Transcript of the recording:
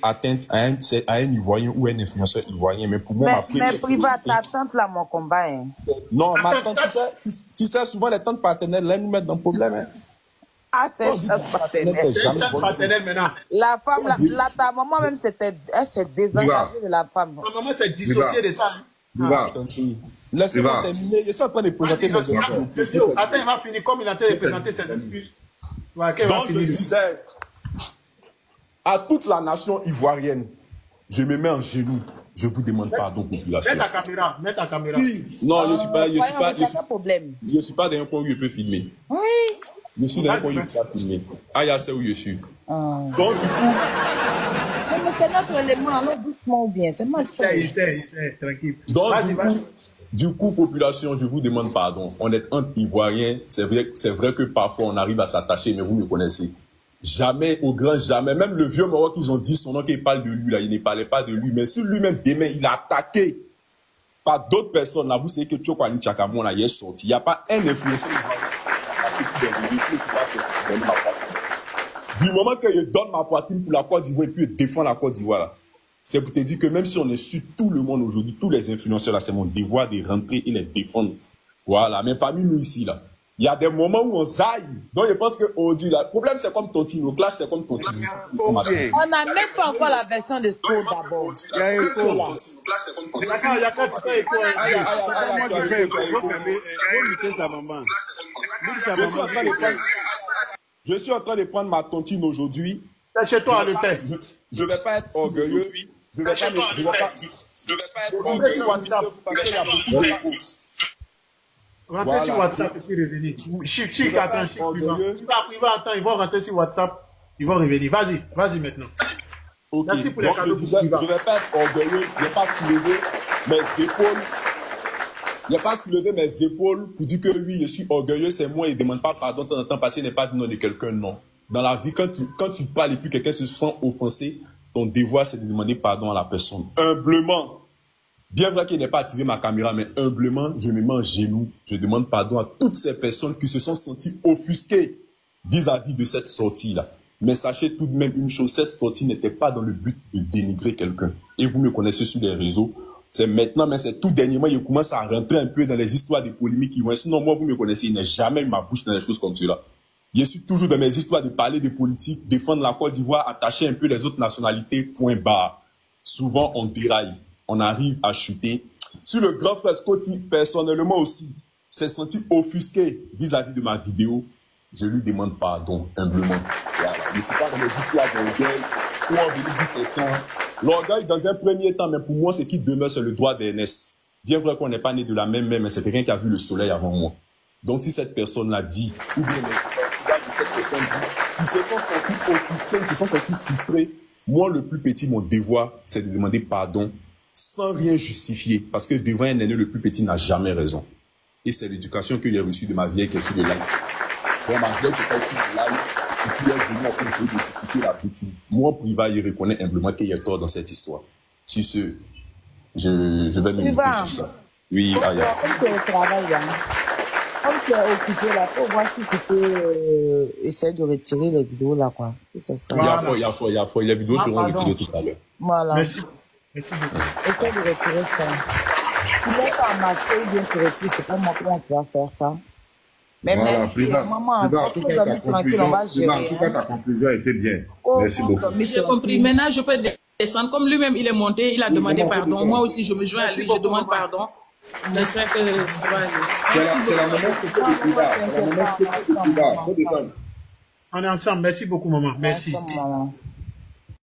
atteinte à un Ivoirien ou un influenceur ivoirien. Mais pour moi, mais privat, ta tante là, mon combat. Hein. Non, ma tante, tu sais, souvent les tantes paternelles, là, nous mettent dans le problème. Hein. Ah, c'est paternelle maintenant. La femme, ta maman même, elle s'est désengagée de la femme. Ma maman s'est dissociée de ça. Laissez-moi terminer. Je suis en train de présenter mes excuses. Attends, il va finir comme il a en train de présenter ses excuses. Donc, je disais à toute la nation ivoirienne, je me mets en genoux. Je vous demande pardon, population. Mets ta caméra. Non, je ne suis pas dans un point où je peux filmer. Oui. Je suis dans un point où je peux filmer. Ah, il y a ça où je suis. Donc, du coup. Mais c'est notre élément, alors doucement ou bien. C'est mal fait. Tranquille. Donc, du coup, population, je vous demande pardon. On est entre Ivoiriens. C'est vrai que parfois on arrive à s'attacher, mais vous me connaissez. Jamais, au grand jamais. Même le vieux Maroc, ils ont dit son nom qu'il parle de lui, là. Il ne parlait pas de lui. Mais si lui-même, demain, il a attaqué par d'autres personnes, là, vous savez que Tchokwani Tchakamon, là, il est sorti. Il n'y a pas un influenceur. Du moment que je donne ma poitrine pour la Côte d'Ivoire et puis je défends la Côte d'Ivoire, là. C'est pour te dire que même si on est sur tout le monde aujourd'hui, tous les influenceurs, là, c'est mon devoir de rentrer et les défendre. Voilà. Mais parmi nous ici, là, il y a des moments où on zaille. Donc, je pense qu'aujourd'hui, le problème, c'est comme Tontino. Clash, c'est comme Tontino. On n'a même pas encore la version de Soul d'abord. Il y a écho là. Je suis en train de prendre ma tontine aujourd'hui. C'est chez toi, le fait. Je ne vais pas être orgueilleux. Je ne vais pas être orgueilleux. Rentrer sur WhatsApp et puis revenir. Chic, attends, il va attendre, ils vont rentrer sur WhatsApp, ils vont revenir. Vas-y maintenant. Okay. Merci pour les cadeaux. Je ne vais pas être orgueilleux, je ne vais pas soulever mes épaules. Il n'y a pas soulevé mes épaules pour dire que oui, je suis orgueilleux, c'est moi, il ne demande pas pardon de temps en temps parce qu'il n'est pas du nom de quelqu'un, non. Dans la vie, quand tu parles et puis quelqu'un se sent offensé, ton devoir c'est de demander pardon à la personne. Humblement. Bien vrai qu'il n'ait pas activé ma caméra, mais humblement, je me mets en genoux. Je demande pardon à toutes ces personnes qui se sont senties offusquées vis-à-vis de cette sortie-là. Mais sachez tout de même une chose, cette sortie n'était pas dans le but de dénigrer quelqu'un. Et vous me connaissez sur les réseaux. C'est maintenant, mais c'est tout dernièrement, je commence à rentrer un peu dans les histoires des polémiques qui vont. Sinon, moi, vous me connaissez, il n'a jamais eu ma bouche dans les choses comme cela. Je suis toujours dans mes histoires de parler de politique, défendre la Côte d'Ivoire, attacher un peu les autres nationalités, point barre. Souvent, on déraille. On arrive à chuter. Sur le grand frère Scotty, personnellement aussi, s'est senti offusqué vis-à-vis de ma vidéo. Je lui demande pardon, humblement. Voilà. Il ne faut pas dans les histoires d'orgueil, où on veut dire c'est temps. L'orgueil, dans un premier temps, mais pour moi, c'est qui demeure sur le droit d'aînesse. Bien vrai qu'on n'est pas né de la même mère, mais c'est quelqu'un qui a vu le soleil avant moi. Donc, si cette personne-là dit, ou bien cette personne dit, ils se sont sentis offusqués, ils se sont sentis frustrés. Moi, le plus petit, mon devoir, c'est de demander pardon sans rien justifier. Parce que devant un aîné, le plus petit n'a jamais raison. Et c'est l'éducation que j'ai reçue de ma vieille qui est sur le live. Donc, ma vieille qui est sur le live, et puis elle est venue en train de justifier la petite. Moi, privat, il reconnaît humblement qu'il y a tort dans cette histoire. Sur ce, je vais me mettre sur ça. Oui, Aya. Comme tu es au travail, là. Comme tu es occupé, là, faut voir si tu peux essayer de retirer les vidéos, là, quoi. Il y a fort. Les vidéos seront retirées tout à l'heure. Voilà. Merci beaucoup. Essaye de retirer ça. Tu laisses en marcher ou bien tu retires, c'est pas moi comment tu vas faire ça. Mais voilà, merci, maman, en tout cas, ta conclusion était bien. Merci beaucoup. J'ai compris. Maintenant, je peux descendre. Comme lui-même, il est monté, il a demandé pardon. Moi aussi, je me joins à lui, je demande pardon. J'espère que ça va aller. Merci beaucoup. On est ensemble. Merci beaucoup, maman. Merci.